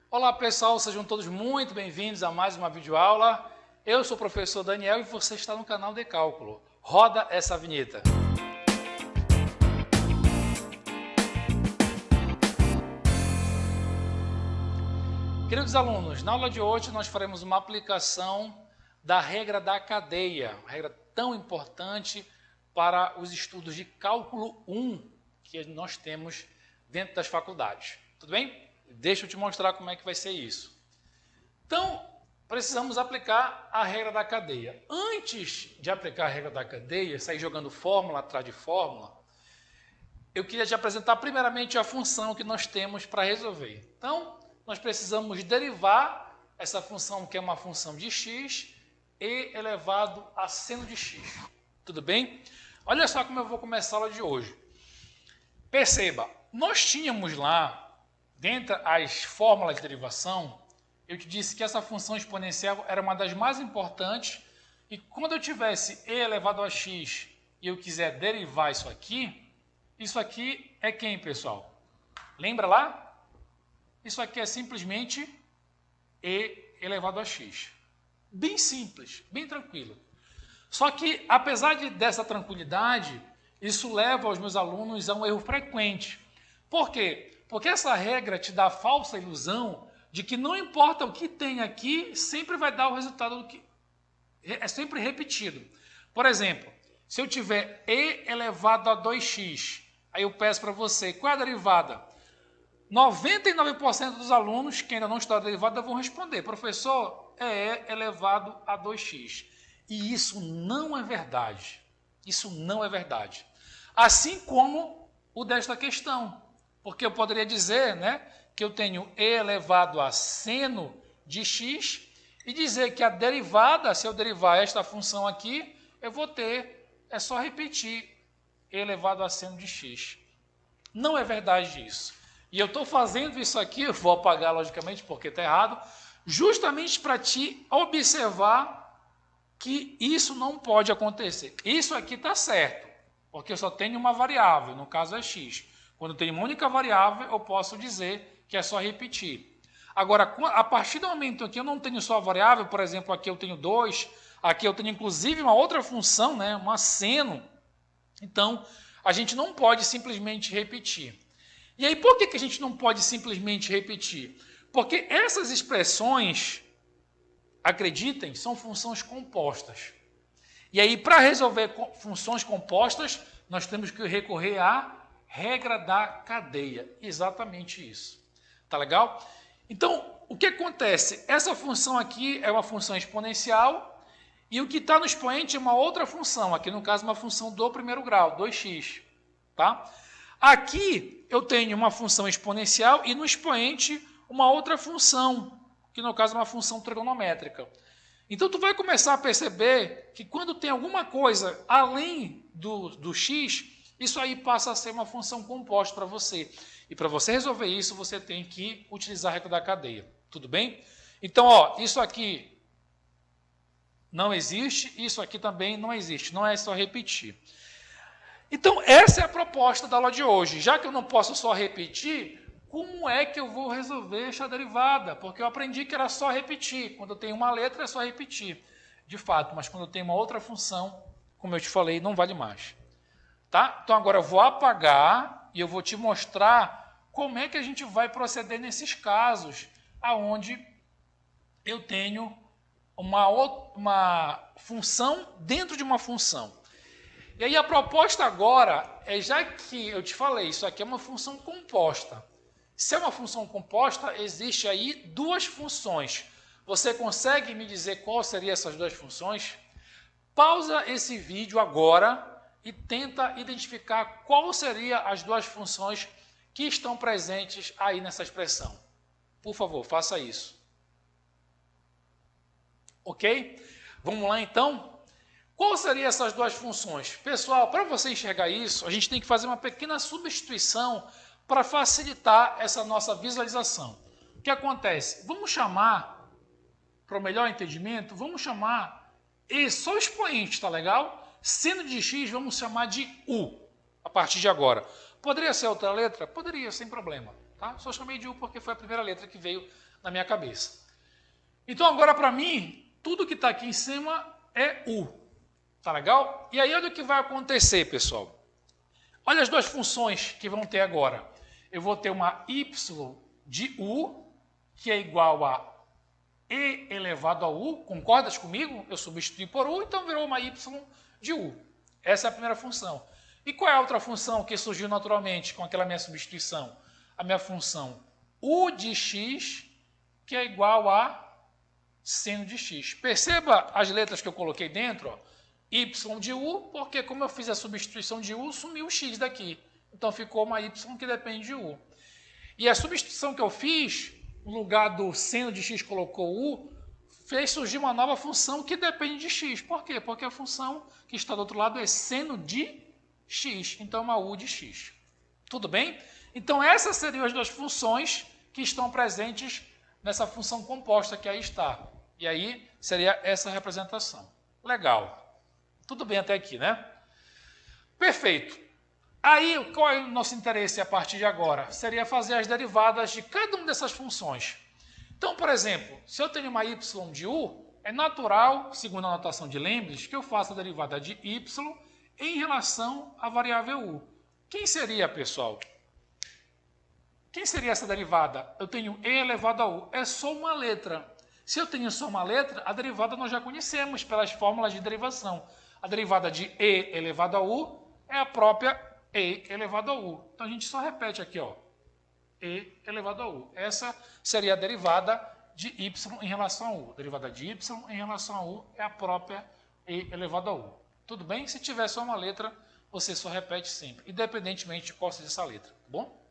Olá pessoal, sejam todos muito bem-vindos a mais uma videoaula. Eu sou o professor Daniel e você está no canal de Cálculo. Roda essa vinheta. Queridos alunos, na aula de hoje nós faremos uma aplicação da regra da cadeia, uma regra tão importante para os estudos de cálculo 1 que nós temos dentro das faculdades. Tudo bem? Deixa eu te mostrar como é que vai ser isso. Então, precisamos aplicar a regra da cadeia. Antes de aplicar a regra da cadeia, sair jogando fórmula atrás de fórmula, eu queria te apresentar primeiramente a função que nós temos para resolver. Então, nós precisamos derivar essa função que é uma função de x e elevado a seno de x. Tudo bem? Olha só como eu vou começar a aula de hoje. Perceba, nós tínhamos lá, dentre as fórmulas de derivação, eu te disse que essa função exponencial era uma das mais importantes e quando eu tivesse e elevado a x e eu quiser derivar isso aqui é quem, pessoal? Lembra lá? Isso aqui é simplesmente e elevado a x. Bem simples, bem tranquilo. Só que, apesar dessa tranquilidade, isso leva os meus alunos a um erro frequente. Por quê? Porque essa regra te dá a falsa ilusão de que não importa o que tem aqui, sempre vai dar o resultado do que é sempre repetido. Por exemplo, se eu tiver e elevado a 2x, aí eu peço para você, qual é a derivada? 99% dos alunos que ainda não estudaram a derivada vão responder, professor, é e elevado a 2x. E isso não é verdade. Isso não é verdade. Assim como o desta questão. Porque eu poderia dizer, que eu tenho e elevado a seno de x e dizer que a derivada, se eu derivar esta função aqui, eu vou ter, é só repetir, e elevado a seno de x. Não é verdade isso. E eu estou fazendo isso aqui, eu vou apagar logicamente porque está errado, justamente para te observar que isso não pode acontecer. Isso aqui está certo, porque eu só tenho uma variável, no caso é x. Quando eu tenho uma única variável, eu posso dizer que é só repetir. Agora, a partir do momento em que eu não tenho só a variável, por exemplo, aqui eu tenho 2, aqui eu tenho inclusive uma outra função, uma seno, então a gente não pode simplesmente repetir. E aí, por que a gente não pode simplesmente repetir? Porque essas expressões, acreditem, são funções compostas. E aí, para resolver funções compostas, nós temos que recorrer à regra da cadeia. Exatamente isso. Tá legal? Então, o que acontece? Essa função aqui é uma função exponencial e o que está no expoente é uma outra função. Aqui, no caso, uma função do primeiro grau, 2x. Tá? Aqui, eu tenho uma função exponencial e no expoente uma outra função, que no caso é uma função trigonométrica. Então, tu vai começar a perceber que quando tem alguma coisa além do x, isso aí passa a ser uma função composta para você. E para você resolver isso, você tem que utilizar a regra da cadeia. Tudo bem? Então, isso aqui não existe, isso aqui também não existe. Não é só repetir. Então, essa é a proposta da aula de hoje. Já que eu não posso só repetir, como é que eu vou resolver essa derivada? Porque eu aprendi que era só repetir. Quando eu tenho uma letra, é só repetir. De fato, mas quando eu tenho uma outra função, como eu te falei, não vale mais. Tá? Então, agora eu vou apagar e eu vou te mostrar como é que a gente vai proceder nesses casos, aonde eu tenho uma função dentro de uma função. E aí a proposta agora é, já que eu te falei, isso aqui é uma função composta. Se é uma função composta, existe aí duas funções. Você consegue me dizer qual seriam essas duas funções? Pausa esse vídeo agora e tenta identificar qual seriam as duas funções que estão presentes aí nessa expressão. Por favor, faça isso. Ok? Vamos lá então? Quais seriam essas duas funções? Pessoal, para você enxergar isso, a gente tem que fazer uma pequena substituição para facilitar essa nossa visualização. O que acontece? Vamos chamar, para o melhor entendimento, vamos chamar só o expoente, tá legal? Seno de x vamos chamar de u, a partir de agora. Poderia ser outra letra? Poderia, sem problema. Tá? Tá? Só chamei de U porque foi a primeira letra que veio na minha cabeça. Então agora para mim, tudo que está aqui em cima é U. Tá legal? E aí olha o que vai acontecer, pessoal. Olha as duas funções que vão ter agora. Eu vou ter uma y de U, que é igual a e elevado a U. Concordas comigo? Eu substituí por U, então virou uma y de U. Essa é a primeira função. E qual é a outra função que surgiu naturalmente com aquela minha substituição? A minha função U de x, que é igual a seno de x. Perceba as letras que eu coloquei dentro, ó. Y de U, porque como eu fiz a substituição de U, sumiu o x daqui. Então ficou uma y que depende de U. E a substituição que eu fiz, no lugar do seno de x colocou U, fez surgir uma nova função que depende de x. Por quê? Porque a função que está do outro lado é seno de x. Então é uma U de x. Tudo bem? Então essas seriam as duas funções que estão presentes nessa função composta que aí está. E aí seria essa representação. Legal. Tudo bem até aqui, né? Perfeito. Aí, qual é o nosso interesse a partir de agora? Seria fazer as derivadas de cada uma dessas funções. Então, por exemplo, se eu tenho uma y de U, é natural, segundo a notação de Leibniz, que eu faça a derivada de y em relação à variável U. Quem seria, pessoal? Quem seria essa derivada? Eu tenho e elevado a U. É só uma letra. Se eu tenho só uma letra, a derivada nós já conhecemos pelas fórmulas de derivação. A derivada de e elevado a U é a própria e elevado a U. Então a gente só repete aqui, ó, e elevado a U. Essa seria a derivada de y em relação a U. A derivada de y em relação a U é a própria e elevado a U. Tudo bem? Se tiver só uma letra, você só repete sempre, independentemente de qual seja essa letra, tá bom?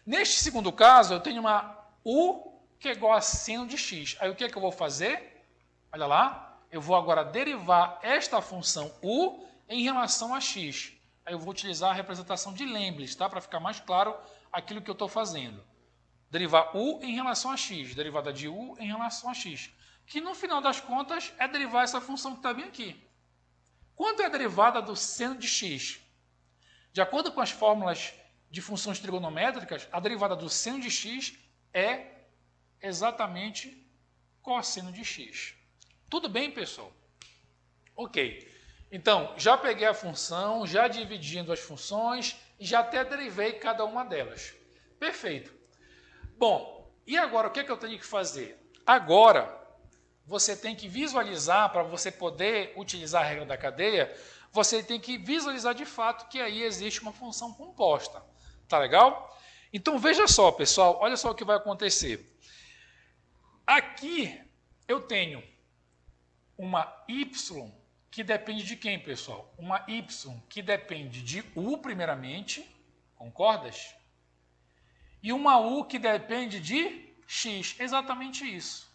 Neste segundo caso, eu tenho uma U que é igual a seno de x. Aí o que é que eu vou fazer? Olha lá. Eu vou agora derivar esta função U em relação a x. Aí eu vou utilizar a representação de Leibniz, tá? Para ficar mais claro aquilo que eu estou fazendo. Derivar U em relação a x, derivada de U em relação a x. Que no final das contas é derivar essa função que está bem aqui. Quanto é a derivada do seno de x? De acordo com as fórmulas de funções trigonométricas, a derivada do seno de x é exatamente cosseno de x. Tudo bem, pessoal? Ok. Então, já peguei a função, já dividi em duas funções e já até derivei cada uma delas. Perfeito. Bom, e agora o que é que eu tenho que fazer? Agora, você tem que visualizar, para você poder utilizar a regra da cadeia, você tem que visualizar de fato que aí existe uma função composta. Tá legal? Então, veja só, pessoal, olha só o que vai acontecer. Aqui eu tenho uma y que depende de quem, pessoal? Uma y que depende de U primeiramente, concordas? E uma U que depende de x, exatamente isso.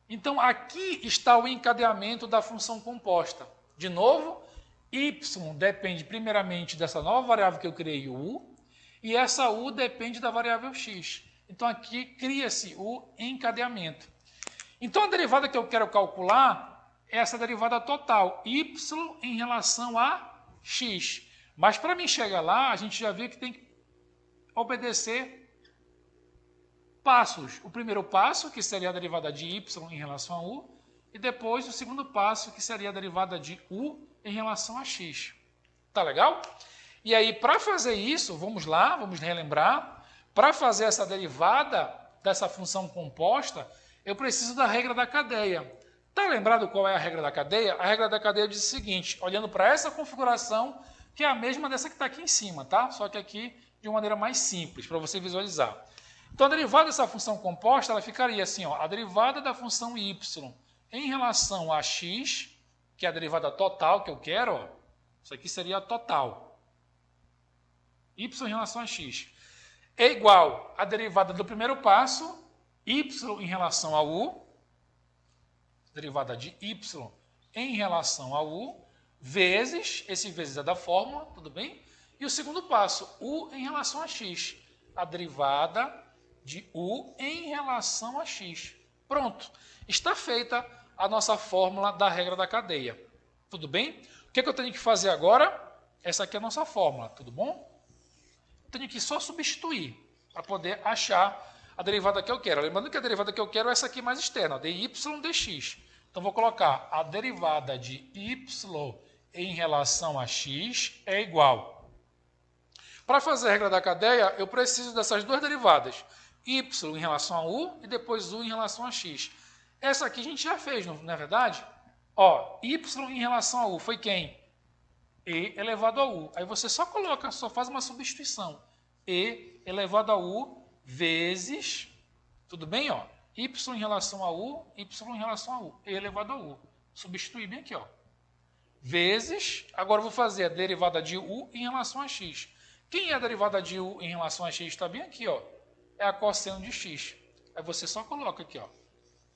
Então, aqui está o encadeamento da função composta. De novo, y depende primeiramente dessa nova variável que eu criei, U, e essa U depende da variável x. Então, aqui cria-se o encadeamento. Então, a derivada que eu quero calcular é essa derivada total, y em relação a x. Mas, para mim chegar lá, a gente já viu que tem que obedecer passos. O primeiro passo, que seria a derivada de y em relação a u, e depois o segundo passo, que seria a derivada de u em relação a x. Tá legal? E aí, para fazer isso, vamos lá, vamos relembrar. Para fazer essa derivada dessa função composta, eu preciso da regra da cadeia. Está lembrado qual é a regra da cadeia? A regra da cadeia diz o seguinte, olhando para essa configuração, que é a mesma dessa que está aqui em cima, tá? Só que aqui de uma maneira mais simples, para você visualizar. Então, a derivada dessa função composta, ela ficaria assim, ó, a derivada da função y em relação a x, que é a derivada total que eu quero, ó, isso aqui seria a total. Y em relação a x. É igual à derivada do primeiro passo, y em relação a u, derivada de y em relação a u, vezes, esse vezes é da fórmula, tudo bem? E o segundo passo, u em relação a x, a derivada de u em relação a x. Pronto, está feita a nossa fórmula da regra da cadeia. Tudo bem? O que é que eu tenho que fazer agora? Essa aqui é a nossa fórmula, tudo bom? tenho que só substituir para poder achar a derivada que eu quero. Lembrando que a derivada que eu quero é essa aqui mais externa, dy dx. Então, vou colocar a derivada de y em relação a x é igual. Para fazer a regra da cadeia, eu preciso dessas duas derivadas. Y em relação a u e depois u em relação a x. Essa aqui a gente já fez, não é verdade? Ó, y em relação a u foi quem? E elevado a u. Aí você só coloca, só faz uma substituição. E elevado a u vezes, tudo bem? Ó, y em relação a u, y em relação a u. E elevado a u. Substituir bem aqui, ó. Vezes, agora eu vou fazer a derivada de u em relação a x. Quem é a derivada de u em relação a x? Está bem aqui, ó. É a cosseno de x. Aí você só coloca aqui, ó.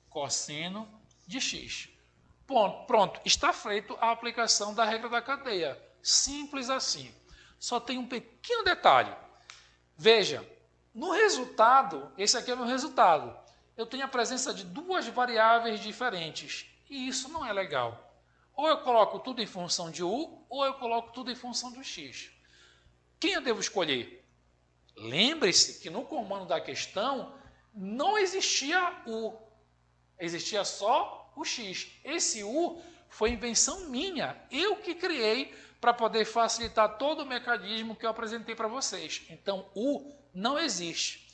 Cosseno de x. Pronto, está feito a aplicação da regra da cadeia. Simples assim. Só tem um pequeno detalhe. Veja, no resultado, esse aqui é o meu resultado. Eu tenho a presença de duas variáveis diferentes. E isso não é legal. Ou eu coloco tudo em função de u, ou eu coloco tudo em função do x. Quem eu devo escolher? Lembre-se que no comando da questão não existia u. Existia só o x. Esse u foi invenção minha. Eu que criei para poder facilitar todo o mecanismo que eu apresentei para vocês. Então, u não existe.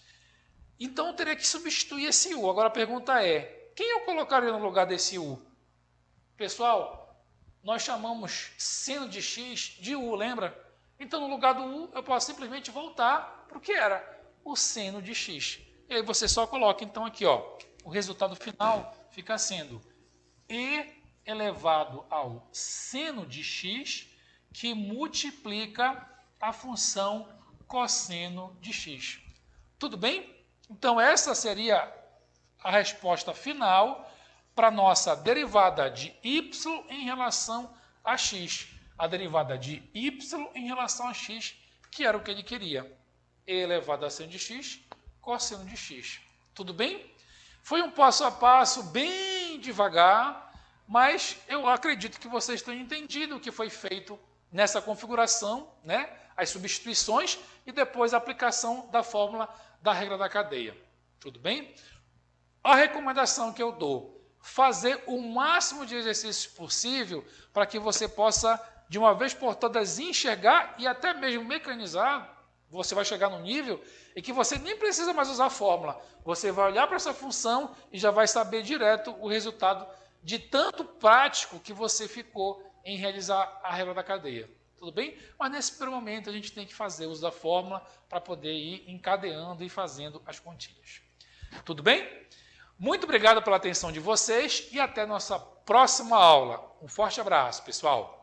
Então, eu teria que substituir esse u. Agora, a pergunta é, quem eu colocaria no lugar desse u? Pessoal, nós chamamos seno de x de u, lembra? Então, no lugar do u, eu posso simplesmente voltar para o que era o seno de x. E aí você só coloca, então, aqui, ó, o resultado final fica sendo e elevado ao seno de x, que multiplica a função cosseno de x. Tudo bem? Então, essa seria a resposta final para a nossa derivada de y em relação a x. A derivada de y em relação a x, que era o que ele queria. E elevado a seno de x, cosseno de x. Tudo bem? Foi um passo a passo, bem devagar, mas eu acredito que vocês tenham entendido o que foi feito nessa configuração, né? As substituições e depois a aplicação da fórmula da regra da cadeia. Tudo bem? A recomendação que eu dou, fazer o máximo de exercícios possível para que você possa, de uma vez por todas, enxergar e até mesmo mecanizar. Você vai chegar num nível em que você nem precisa mais usar a fórmula. Você vai olhar para essa função e já vai saber direto o resultado de tanto prático que você ficou em realizar a regra da cadeia. Tudo bem? Mas nesse primeiro momento a gente tem que fazer uso da fórmula para poder ir encadeando e fazendo as continhas. Tudo bem? Muito obrigado pela atenção de vocês e até nossa próxima aula. Um forte abraço, pessoal!